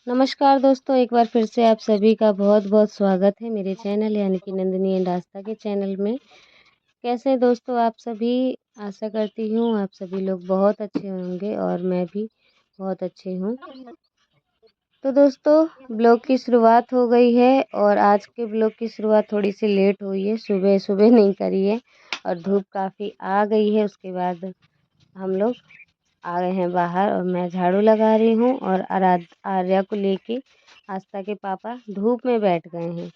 नमस्कार दोस्तों, एक बार फिर से आप सभी का बहुत-बहुत स्वागत है मेरे चैनल यानी कि नंदिनी एंड आस्था के चैनल में। कैसे हैं दोस्तों आप सभी? आशा करती हूँ आप सभी लोग बहुत अच्छे होंगे और मैं भी बहुत अच्छी हूँ। तो दोस्तों ब्लॉग की शुरुआत हो गई है और आज के ब्लॉग की शुरुआत थोड़ी-सी लेट हुई है, सुबह-सुबह नहीं करी है और धूप काफ़ी आ गई है। उसके बाद हम लोग आ गए हैं बाहर और मैं झाड़ू लगा रही हूँ और आर्या को लेके आस्था के पापा धूप में बैठ गए हैं।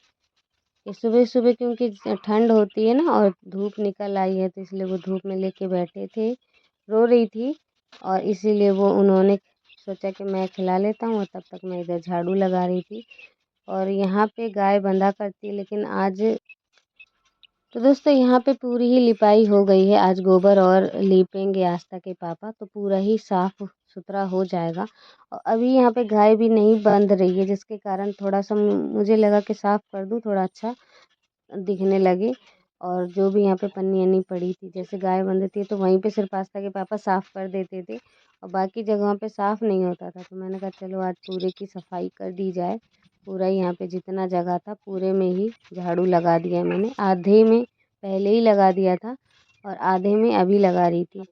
ये सुबह-सुबह क्योंकि ठंड होती है ना और धूप निकल आई है तो इसलिए वो धूप में लेके बैठे थे। रो रही थी और इसीलिए वो उन्होंने सोचा कि मैं खिला लेता हूँ और तब तक मैं इधर झाड़ू लगा रही थी। और यहाँ पे गाय बंधा करती है लेकिन आज तो दोस्तों यहाँ पे पूरी ही लिपाई हो गई है। आज गोबर और लीपेंगे आस्था के पापा तो पूरा ही साफ सुथरा हो जाएगा। और अभी यहाँ पे गाय भी नहीं बंध रही है जिसके कारण थोड़ा सा मुझे लगा कि साफ कर दूँ, थोड़ा अच्छा दिखने लगे। और जो भी यहाँ पे पन्नी अन्नी पड़ी थी, जैसे गाय बंधती है तो वहीं पे सिर्फ आस्था के पापा साफ कर देते थे और बाकी जगहों पे साफ नहीं होता था। तो मैंने कहा चलो आज पूरे की सफाई कर दी जाए। पूरा यहाँ पे जितना जगह था पूरे में ही झाड़ू लगा दिया मैंने। आधे में पहले ही लगा दिया था और आधे में अभी लगा रही थी।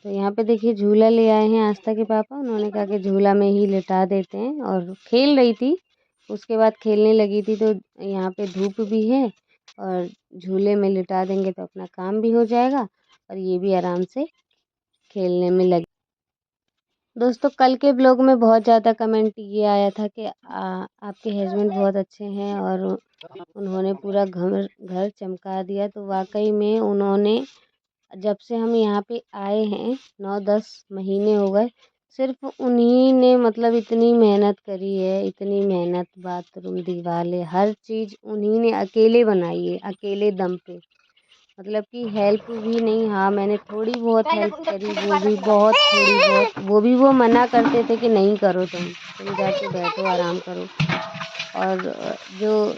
तो यहाँ पे देखिए झूला ले आए हैं आस्था के पापा। उन्होंने कहा कि झूला में ही लिटा देते हैं और खेल रही थी। उसके बाद खेलने लगी थी तो यहाँ पे धूप भी है और झूले में लिटा देंगे तो अपना काम भी हो जाएगा और ये भी आराम से खेलने में लगी। दोस्तों कल के ब्लॉग में बहुत ज़्यादा कमेंट ये आया था कि आपके हस्बैंड बहुत अच्छे हैं और उन्होंने पूरा घर घर चमका दिया। तो वाकई में उन्होंने जब से हम यहाँ पे आए हैं 9-10 महीने हो गए, सिर्फ उन्हीं ने मतलब इतनी मेहनत करी है, इतनी मेहनत, बाथरूम दीवारें हर चीज़ उन्हीं ने अकेले बनाई है, अकेले दम पे। मतलब कि हेल्प भी नहीं, हाँ मैंने थोड़ी बहुत हेल्प करी, वो भी बहुत थोड़ी बहुत, वो भी वो मना करते थे कि नहीं करो तुम जाके बैठो आराम करो। और जो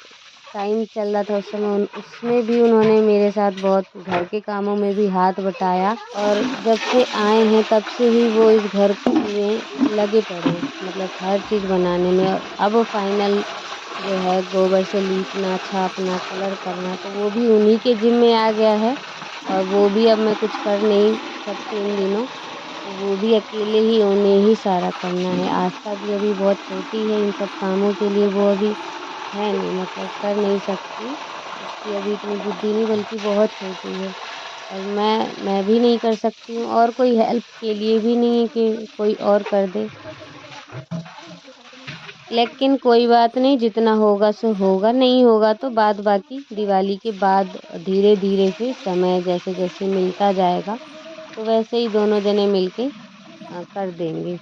टाइम चल रहा था उस समय उसमें भी उन्होंने मेरे साथ बहुत घर के कामों में भी हाथ बटाया। और जब से आए हैं तब से ही वो इस घर में लगे पड़े हैं, मतलब हर चीज़ बनाने में। और अब फाइनल जो है गोबर से लीपना, छापना, कलर करना तो वो भी उन्हीं के जिम्मे आ गया है। और वो भी अब मैं कुछ कर नहीं सकती इन दिनों, तो वो भी अकेले ही उन्हें ही सारा करना है। आस्था भी अभी बहुत छोटी है इन सब कामों के लिए, वो अभी है नहीं, मतलब कर नहीं सकती। उसकी अभी इतनी बुद्धि नहीं, बल्कि बहुत छोटी है। और मैं भी नहीं कर सकती हूँ और कोई हेल्प के लिए भी नहीं है कि कोई और कर दे। लेकिन कोई बात नहीं, जितना होगा सो होगा, नहीं होगा तो बाद बाकी दिवाली के बाद धीरे धीरे फिर समय जैसे जैसे मिलता जाएगा तो वैसे ही दोनों जने मिलके कर देंगे।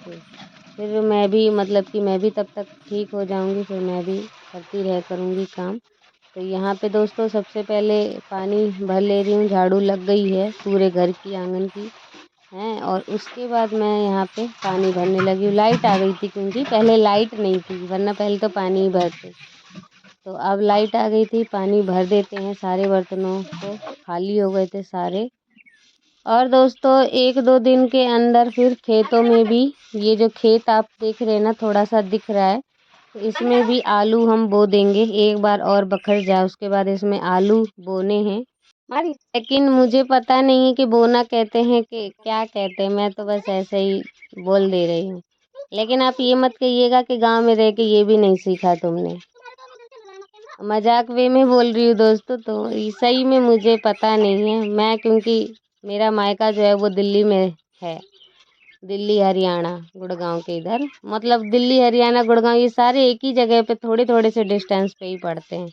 फिर मैं भी मतलब कि मैं भी तब तक ठीक हो जाऊंगी, फिर मैं भी करती रह करूंगी काम। तो यहाँ पे दोस्तों सबसे पहले पानी भर ले रही हूँ, झाड़ू लग गई है पूरे घर की, आंगन की हैं। और उसके बाद मैं यहाँ पे पानी भरने लगी हूँ। लाइट आ गई थी क्योंकि पहले लाइट नहीं थी, वरना पहले तो पानी ही भरते। तो अब लाइट आ गई थी, पानी भर देते हैं। सारे बर्तनों को खाली हो गए थे सारे। और दोस्तों 1-2 दिन के अंदर फिर खेतों में भी, ये जो खेत आप देख रहे हैं ना थोड़ा सा दिख रहा है, तो इसमें भी आलू हम बो देंगे। एक बार और बखर जाए उसके बाद इसमें आलू बोने हैं। लेकिन मुझे पता नहीं है कि बोना कहते हैं कि क्या कहते हैं, मैं तो बस ऐसे ही बोल दे रही हूँ। लेकिन आप ये मत कहिएगा कि गांव में रह के ये भी नहीं सीखा तुमने। मजाक वे में बोल रही हूँ दोस्तों, तो सही में मुझे पता नहीं है। मैं क्योंकि मेरा मायका जो है वो दिल्ली में है, दिल्ली हरियाणा गुड़गांव के इधर, मतलब दिल्ली हरियाणा गुड़गांव ये सारे एक ही जगह पे थोड़े थोड़े से डिस्टेंस पे ही पड़ते हैं।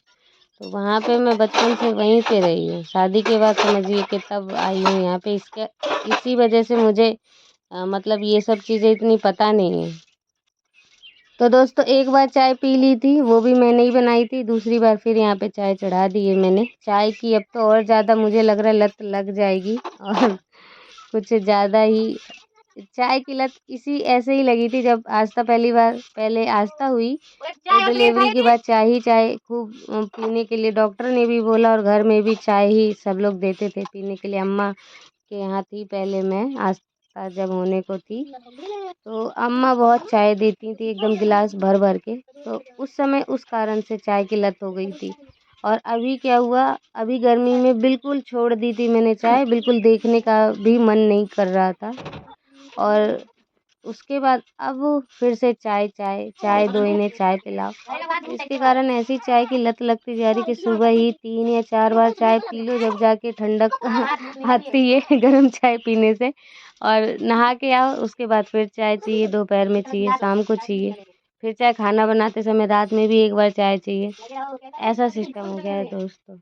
तो वहाँ पे मैं बचपन से वहीं पे रही हूँ। शादी के बाद समझिए कि तब आई हूँ यहाँ पे। इसके इसी वजह से मुझे मतलब ये सब चीज़ें इतनी पता नहीं है। तो दोस्तों एक बार चाय पी ली थी, वो भी मैंने ही बनाई थी। दूसरी बार फिर यहाँ पे चाय चढ़ा दी है मैंने। चाय की अब तो और ज़्यादा मुझे लग रहा है लत लग जाएगी और कुछ ज़्यादा ही। चाय की लत इसी ऐसे ही लगी थी जब आस्था पहले आस्था हुई तो डिलीवरी के बाद चाय ही चाय खूब पीने के लिए डॉक्टर ने भी बोला और घर में भी चाय ही सब लोग देते थे पीने के लिए। अम्मा के यहाँ थी पहले मैं, आज आस्था जब होने को थी, तो अम्मा बहुत चाय देती थी एकदम गिलास भर भर के। तो उस समय उस कारण से चाय की लत हो गई थी। और अभी क्या हुआ, अभी गर्मी में बिल्कुल छोड़ दी थी मैंने चाय, बिल्कुल देखने का भी मन नहीं कर रहा था। और उसके बाद अब फिर से चाय चाय चाय दो इन्हें चाय पिलाओ। तो इसके कारण ऐसी चाय की लत लगती जा रही कि सुबह ही 3 या 4 बार चाय पी लो, जब जाके ठंडक आती है गर्म चाय पीने से। और नहा के आओ, उसके बाद फिर चाय चाहिए, दोपहर में चाहिए, शाम को चाहिए, फिर चाहे खाना बनाते समय रात में भी एक बार चाय चाहिए। ऐसा सिस्टम हो गया है दोस्तों।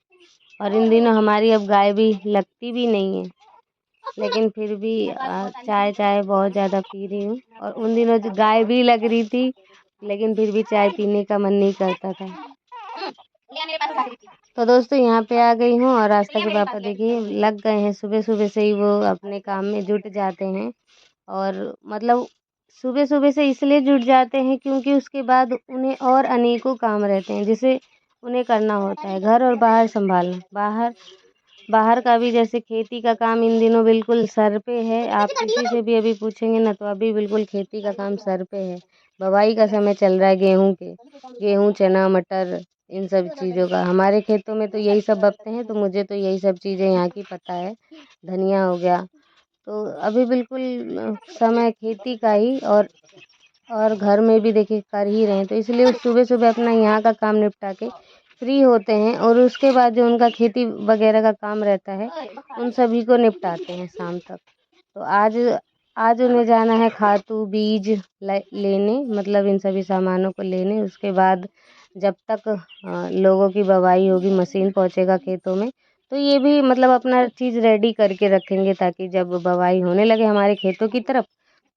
और इन दिनों हमारी अब गाय भी लगती भी नहीं है, लेकिन फिर भी चाय चाय बहुत ज़्यादा पी रही हूँ। और उन दिनों जो गाय भी लग रही थी, लेकिन फिर भी चाय पीने का मन नहीं करता था। तो दोस्तों यहाँ पे आ गई हूँ और रास्ता के पापा देखिए लग गए हैं, सुबह सुबह से ही वो अपने काम में जुट जाते हैं। और मतलब सुबह सुबह से इसलिए जुट जाते हैं क्योंकि उसके बाद उन्हें और अनेकों काम रहते हैं जिसे उन्हें करना होता है। घर और बाहर संभालना, बाहर बाहर का भी, जैसे खेती का काम इन दिनों बिल्कुल सर पे है। आप किसी से भी अभी पूछेंगे ना, तो अभी बिल्कुल खेती का काम सर पे है। बुवाई का समय चल रहा है गेहूँ चना मटर इन सब चीज़ों का। हमारे खेतों में तो यही सब बपते हैं, तो मुझे तो यही सब चीज़ें यहाँ की पता है। धनिया हो गया, तो अभी बिल्कुल समय खेती का ही। और घर में भी देखिए कर ही रहे हैं, तो इसलिए वो सुबह सुबह अपना यहाँ का काम निपटा के फ्री होते हैं। और उसके बाद जो उनका खेती वगैरह का काम रहता है, उन सभी को निपटाते हैं शाम तक। तो आज आज उन्हें जाना है खातू बीज लेने, मतलब इन सभी सामानों को लेने। उसके बाद जब तक लोगों की बुवाई होगी, मशीन पहुँचेगा खेतों में, तो ये भी मतलब अपना चीज़ रेडी करके रखेंगे, ताकि जब बुवाई होने लगे हमारे खेतों की तरफ,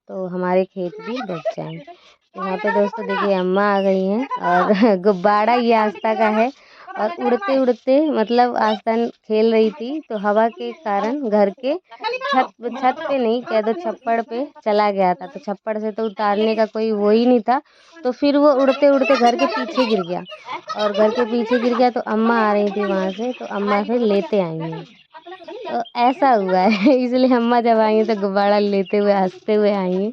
तो हमारे खेत भी बच जाएँ। तो यहाँ पे दोस्तों देखिए अम्मा आ गई हैं, और गुब्बारा ये आस्था का है। और उड़ते उड़ते मतलब आस्था खेल रही थी, तो हवा के कारण घर के छत पे नहीं, कह दो छप्पड़ पे चला गया था। तो छप्पड़ से तो उतारने का कोई वो ही नहीं था, तो फिर वो उड़ते उड़ते घर के पीछे गिर गया। और घर के पीछे गिर गया, तो अम्मा आ रही थी वहाँ से, तो अम्मा फिर लेते आई हैं। तो ऐसा हुआ है इसलिए अम्मा जब आई हैं तो गुब्बारा लेते हुए हंसते हुए आई हैं।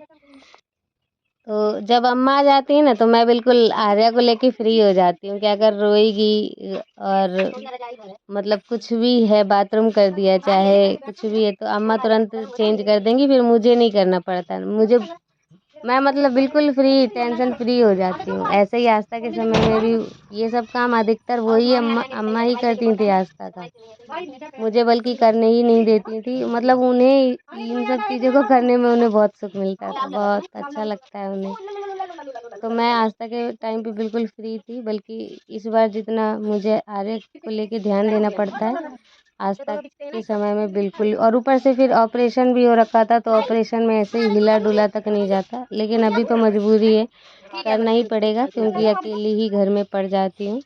तो जब अम्मा आ जाती है ना, तो मैं बिल्कुल आर्या को लेके फ्री हो जाती हूँ कि अगर रोएगी और मतलब कुछ भी है, बाथरूम कर दिया चाहे कुछ भी है, तो अम्मा तुरंत चेंज कर देंगी, फिर मुझे नहीं करना पड़ता। मुझे मैं मतलब बिल्कुल फ्री, टेंशन फ्री हो जाती हूँ। ऐसे ही आस्था के समय में भी ये सब काम अधिकतर वही अम्मा अम्मा ही करती थी आस्था का। मुझे बल्कि करने ही नहीं देती थी, मतलब उन्हें इन सब चीज़ों को करने में उन्हें बहुत सुख मिलता था, बहुत अच्छा लगता है उन्हें। तो मैं आस्था के टाइम पे बिल्कुल फ्री थी, बल्कि इस बार जितना मुझे आर्य को लेके ध्यान देना पड़ता है, आस्था के समय में बिल्कुल। और ऊपर से फिर ऑपरेशन भी हो रखा था, तो ऑपरेशन में ऐसे ही हिला डुला तक नहीं जाता। लेकिन अभी तो मजबूरी है, करना ही पड़ेगा क्योंकि अकेली ही घर में पड़ जाती हूँ।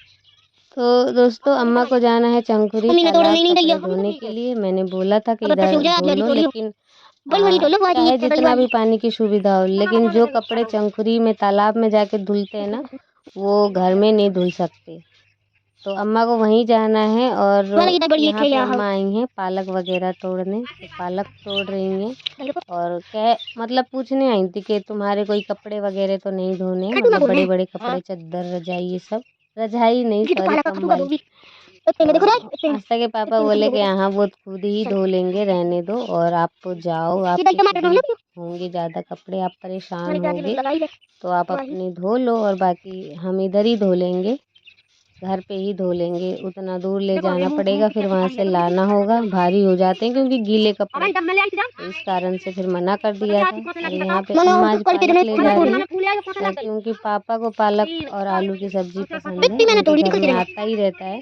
तो दोस्तों अम्मा को जाना है चंकुरी तालाब कपड़े धोने के लिए। मैंने बोला था कि इधर धो लो, लेकिन चाहे जितना भी पानी की सुविधा हो, लेकिन जो कपड़े चंकुरी में तालाब में जाके धुलते हैं ना, वो घर में नहीं धुल सकते। तो अम्मा को वहीं जाना है। और यहाँ पे अम्मा आई हैं पालक वगैरह तोड़ने, तो पालक तोड़ रही हैं। और क्या मतलब पूछने आई थी कि तुम्हारे कोई कपड़े वगैरह तो नहीं धोने, मतलब बड़े बड़े कपड़े, चादर रजाई ये सब, रजाई नहीं सॉरी कंबल। आस्था के पापा बोले कि हाँ वो खुद ही धो लेंगे, रहने दो, और आप जाओ, आपके खुद ही होंगे ज़्यादा कपड़े, आप परेशान होंगे, तो आप अपने धो लो, और बाकी हम इधर ही धो लेंगे, घर पे ही धो लेंगे। उतना दूर ले जाना पड़ेगा, फिर वहाँ से लाना होगा, भारी हो जाते हैं क्योंकि गीले कपड़े, तो इस कारण से फिर मना कर दिया था। और यहाँ पे अम्मा आज पालक ले जा रही है, क्योंकि पापा को पालक और आलू की सब्जी पसंद है, उनके घर में आता ही रहता है।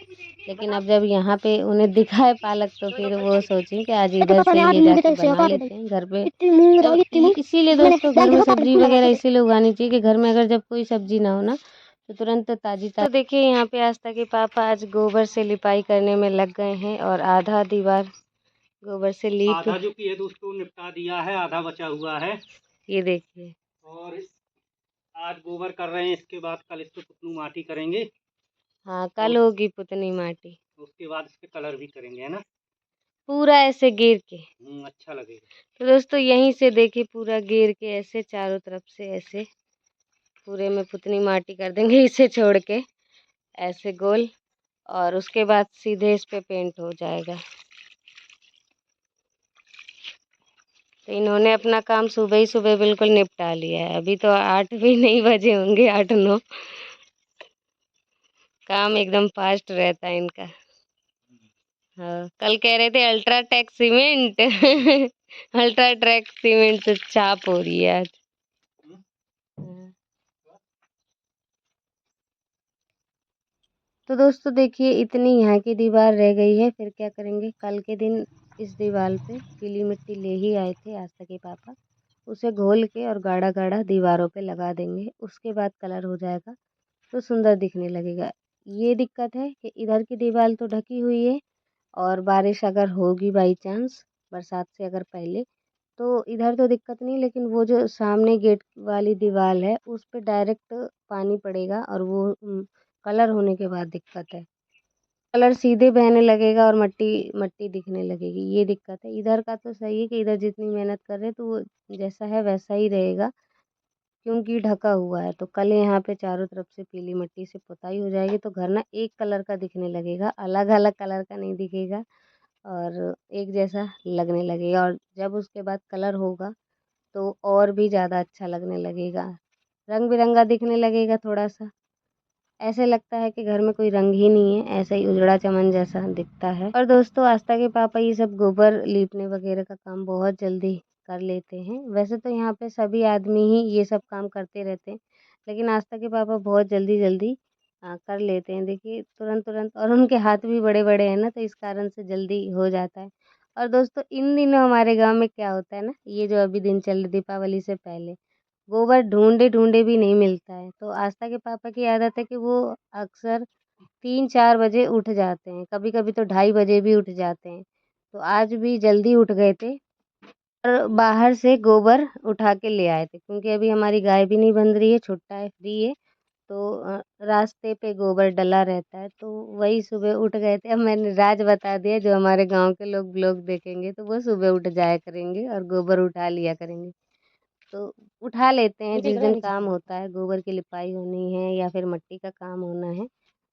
लेकिन अब जब यहाँ पे उन्हें दिखा है पालक, तो फिर वो सोची कि आज इधर से ही ले जाके बना लेते हैं घर पे। इसीलिए दोस्तों घर में सब्जी वगैरह इसीलिए उगानी चाहिए कि घर में अगर जब कोई सब्जी ना हो ना, तो तुरंत ताजी ताजी। तो देखिए यहाँ पे आस्था के पापा आज गोबर से लिपाई करने में लग गए हैं, और आधा दीवार गोबर से लीप, आधा जो की है दोस्तों निपटा दिया है, आधा बचा हुआ है, ये देखिए। और आज गोबर कर रहे हैं, इसके बाद कल इस पे पुतनू माटी करेंगे। हाँ कल होगी पुतनी माटी। उसके बाद इस पे कलर भी करेंगे, है ना। पूरा ऐसे घेर के। अच्छा लगेगा। तो दोस्तों यहीं से देखिए पूरा घेर के ऐसे चारों तरफ से ऐसे पूरे में पुतनी माटी कर देंगे इसे छोड़ के ऐसे गोल, और उसके बाद सीधे इस पे पेंट हो जाएगा। तो इन्होंने अपना काम सुबह ही सुबह बिल्कुल निपटा लिया है। अभी तो 8 भी नहीं बजे होंगे, 8-9। काम एकदम फास्ट रहता है इनका। हाँ, कल कह रहे थे अल्ट्राटेक सीमेंट अल्ट्राटेक सीमेंट से छाप हो रही है आज। हाँ। तो दोस्तों देखिए इतनी यहाँ की दीवार रह गई है, फिर क्या करेंगे। कल के दिन इस दीवार पे पीली मिट्टी ले ही आए थे आस्था के पापा, उसे घोल के और गाढ़ा गाढ़ा दीवारों पे लगा देंगे। उसके बाद कलर हो जाएगा तो सुंदर दिखने लगेगा। ये दिक्कत है कि इधर की दीवार तो ढकी हुई है, और बारिश अगर होगी बाई चांस बरसात से अगर पहले, तो इधर तो दिक्कत नहीं, लेकिन वो जो सामने गेट वाली दीवार है उस पे डायरेक्ट पानी पड़ेगा, और वो कलर होने के बाद दिक्कत है। कलर सीधे बहने लगेगा और मट्टी मट्टी दिखने लगेगी, ये दिक्कत है। इधर का तो सही है कि इधर जितनी मेहनत कर रहे हैं तो वो जैसा है वैसा ही रहेगा, क्योंकि ढका हुआ है। तो कल यहाँ पे चारों तरफ से पीली मिट्टी से पुताई हो जाएगी, तो घर ना एक कलर का दिखने लगेगा, अलग अलग कलर का नहीं दिखेगा, और एक जैसा लगने लगेगा। और जब उसके बाद कलर होगा तो और भी ज़्यादा अच्छा लगने लगेगा, रंग बिरंगा दिखने लगेगा थोड़ा सा। ऐसे लगता है कि घर में कोई रंग ही नहीं है, ऐसा ही उजड़ा चमन जैसा दिखता है। और दोस्तों आस्था के पापा ये सब गोबर लीपने वगैरह का काम बहुत जल्दी कर लेते हैं। वैसे तो यहाँ पे सभी आदमी ही ये सब काम करते रहते हैं, लेकिन आस्था के पापा बहुत जल्दी जल्दी कर लेते हैं। देखिए तुरंत तुरंत, और उनके हाथ भी बड़े बड़े हैं ना, तो इस कारण से जल्दी हो जाता है। और दोस्तों इन दिनों हमारे गांव में क्या होता है ना, ये जो अभी दिन चल रहे दीपावली से पहले, गोबर ढूंढे ढूंढे भी नहीं मिलता है। तो आस्था के पापा की आदत है कि वो अक्सर 3-4 बजे उठ जाते हैं, कभी कभी तो 2:30 बजे भी उठ जाते हैं। तो आज भी जल्दी उठ गए थे और बाहर से गोबर उठा के ले आए थे, क्योंकि अभी हमारी गाय भी नहीं बंध रही है, छुट्टा है, फ्री है। तो रास्ते पे गोबर डला रहता है, तो वही सुबह उठ गए थे। अब मैंने राज बता दिया, जो हमारे गांव के लोग ब्लॉग देखेंगे तो वो सुबह उठ जाया करेंगे और गोबर उठा लिया करेंगे। तो उठा लेते हैं जिस दिन काम होता है, गोबर की लिपाई होनी है या फिर मिट्टी का काम होना है,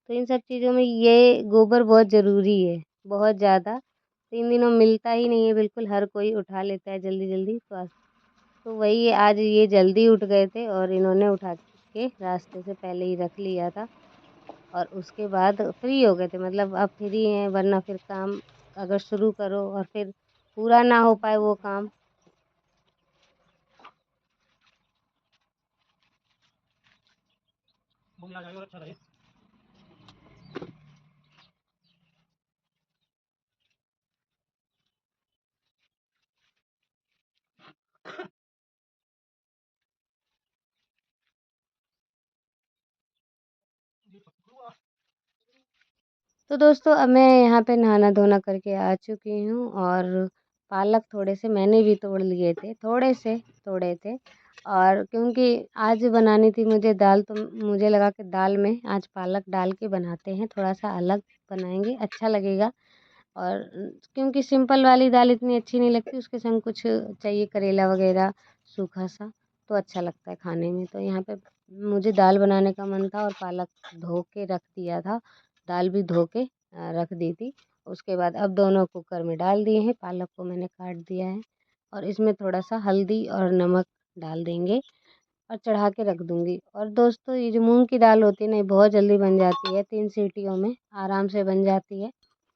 तो इन सब चीज़ों में ये गोबर बहुत ज़रूरी है, बहुत ज़्यादा। तो इन दिनों मिलता ही नहीं है बिल्कुल, हर कोई उठा लेता है जल्दी जल्दी। तो वही आज ये जल्दी उठ गए थे और इन्होंने उठा के रास्ते से पहले ही रख लिया था, और उसके बाद फ्री हो गए थे। मतलब अब फ्री हैं, वरना फिर काम अगर शुरू करो और फिर पूरा ना हो पाए वो काम। अच्छा रहे। तो दोस्तों अब मैं यहाँ पे नहाना धोना करके आ चुकी हूँ, और पालक थोड़े से मैंने भी तोड़ लिए थे, थोड़े से तोड़े थे। और क्योंकि आज बनानी थी मुझे दाल, तो मुझे लगा कि दाल में आज पालक डाल के बनाते हैं, थोड़ा सा अलग बनाएंगे, अच्छा लगेगा। और क्योंकि सिंपल वाली दाल इतनी अच्छी नहीं लगती, उसके संग कुछ चाहिए, करेला वगैरह सूखा सा, तो अच्छा लगता है खाने में। तो यहाँ पे मुझे दाल बनाने का मन था और पालक धो के रख दिया था, दाल भी धो के रख दी थी। उसके बाद अब दोनों कुकर में डाल दिए हैं, पालक को मैंने काट दिया है, और इसमें थोड़ा सा हल्दी और नमक डाल देंगे और चढ़ा के रख दूंगी। और दोस्तों ये जो मूंग की दाल होती है ना, ये बहुत जल्दी बन जाती है, 3 सीटियों में आराम से बन जाती है।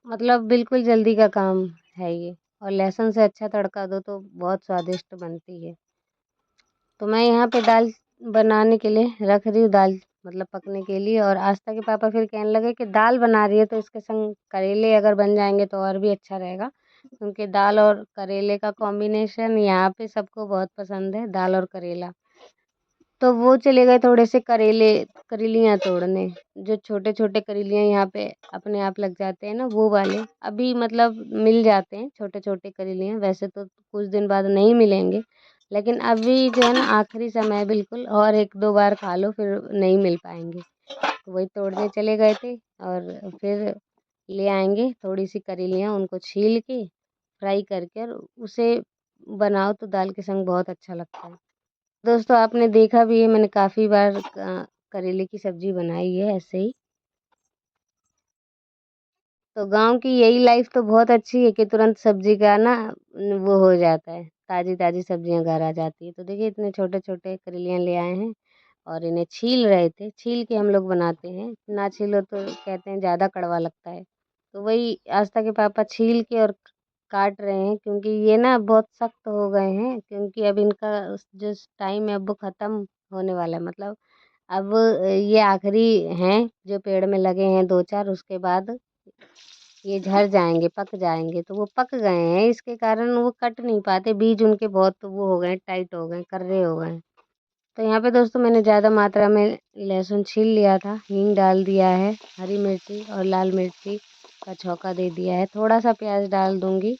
मतलब बिल्कुल जल्दी का काम है ये, और लहसुन से अच्छा तड़का दो तो बहुत स्वादिष्ट बनती है। तो मैं यहाँ पे दाल बनाने के लिए रख रही हूँ, दाल मतलब पकने के लिए। और आस्था के पापा फिर कहने लगे कि दाल बना रही है तो इसके संग करेले अगर बन जाएंगे तो और भी अच्छा रहेगा, क्योंकि दाल और करेले का कॉम्बिनेशन यहाँ पे सबको बहुत पसंद है, दाल और करेला। तो वो चले गए थोड़े से करेलियाँ तोड़ने। जो छोटे छोटे करेलियाँ यहाँ पे अपने आप लग जाते हैं ना, वो वाले अभी मतलब मिल जाते हैं, छोटे छोटे करेलियाँ। वैसे तो कुछ दिन बाद नहीं मिलेंगे, लेकिन अभी जो है ना आखिरी समय है बिल्कुल, और 1-2 बार खा लो फिर नहीं मिल पाएंगे। तो वही तोड़ने चले गए थे, और फिर ले आएंगे थोड़ी सी करेलियाँ, उनको छील के फ्राई करके और उसे बनाओ तो दाल के संग बहुत अच्छा लगता है। दोस्तों आपने देखा भी है, मैंने काफ़ी बार करेले की सब्ज़ी बनाई है ऐसे ही। तो गाँव की यही लाइफ तो बहुत अच्छी है कि तुरंत सब्जी का ना वो हो जाता है, ताज़ी-ताज़ी सब्जियाँ घर आ जाती है। तो देखिए इतने छोटे-छोटे करेलियाँ ले आए हैं और इन्हें छील रहे थे, छील के हम लोग बनाते हैं, ना छीलो तो कहते हैं ज़्यादा कड़वा लगता है। तो वही आस्था के पापा छील के और काट रहे हैं क्योंकि ये ना बहुत सख्त हो गए हैं, क्योंकि अब इनका जो टाइम है अब वो ख़त्म होने वाला है। मतलब अब ये आखिरी हैं जो पेड़ में लगे हैं 2-4, उसके बाद ये झड़ जाएँगे, पक जाएँगे, तो वो पक गए हैं, इसके कारण वो कट नहीं पाते, बीज उनके बहुत वो हो गए हैं, टाइट हो गए हैं, कर्रे हो गए हैं। तो यहाँ पे दोस्तों मैंने ज़्यादा मात्रा में लहसुन छील लिया था, हींग डाल दिया है, हरी मिर्ची और लाल मिर्ची का छौंका दे दिया है, थोड़ा-सा प्याज़ डाल दूँगी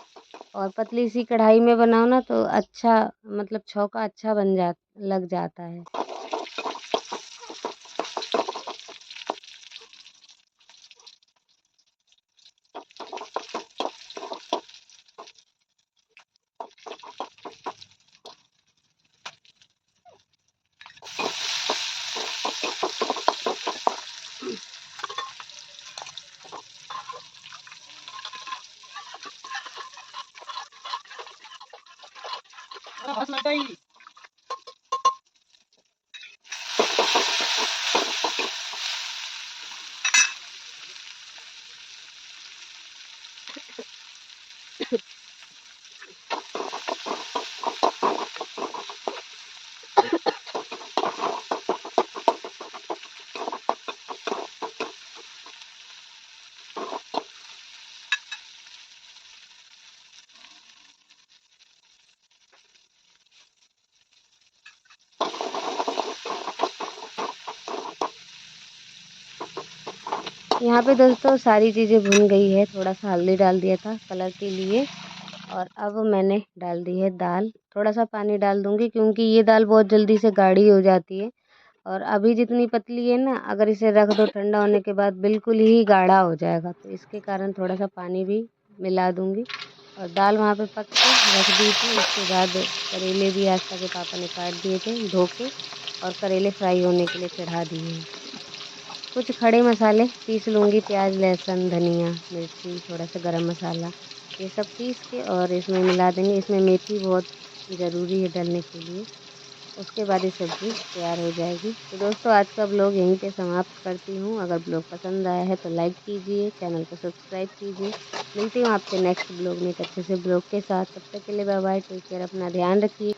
और पतली-सी कढ़ाई में बनाओ ना तो अच्छा मतलब छौंका अच्छा बन जा लग जाता है। बस लग गई। यहाँ पे दोस्तों सारी चीज़ें भुन गई है, थोड़ा-सा हल्दी डाल दिया था कलर के लिए और अब मैंने डाल दी है दाल। थोड़ा-सा पानी डाल दूँगी क्योंकि ये दाल बहुत जल्दी से गाढ़ी हो जाती है और अभी जितनी पतली है ना, अगर इसे रख दो ठंडा होने के बाद बिल्कुल ही गाढ़ा हो जाएगा, तो इसके कारण थोड़ा-सा पानी भी मिला दूँगी और दाल वहाँ पे पक के रख दी थी। उसके बाद करेले भी आस्था के पापा ने काट दिए थे धो के और करेले फ्राई होने के लिए चढ़ा दिए हैं। कुछ खड़े मसाले पीस लूँगी, प्याज, लहसुन, धनिया, मिर्ची, थोड़ा-सा गरम मसाला, ये सब पीस के और इसमें मिला देंगे। इसमें मेथी बहुत ज़रूरी है डलने के लिए। उसके बाद ये सब्ज़ी तैयार हो जाएगी। तो दोस्तों आज का ब्लॉग यहीं पे समाप्त करती हूँ। अगर ब्लॉग पसंद आया है तो लाइक कीजिए, चैनल को सब्सक्राइब कीजिए। मिलती हूँ आपसे नेक्स्ट ब्लॉग में एक अच्छे से ब्लॉग के साथ। तब तक के लिए बाय बाय, टेक केयर, अपना ध्यान रखिए।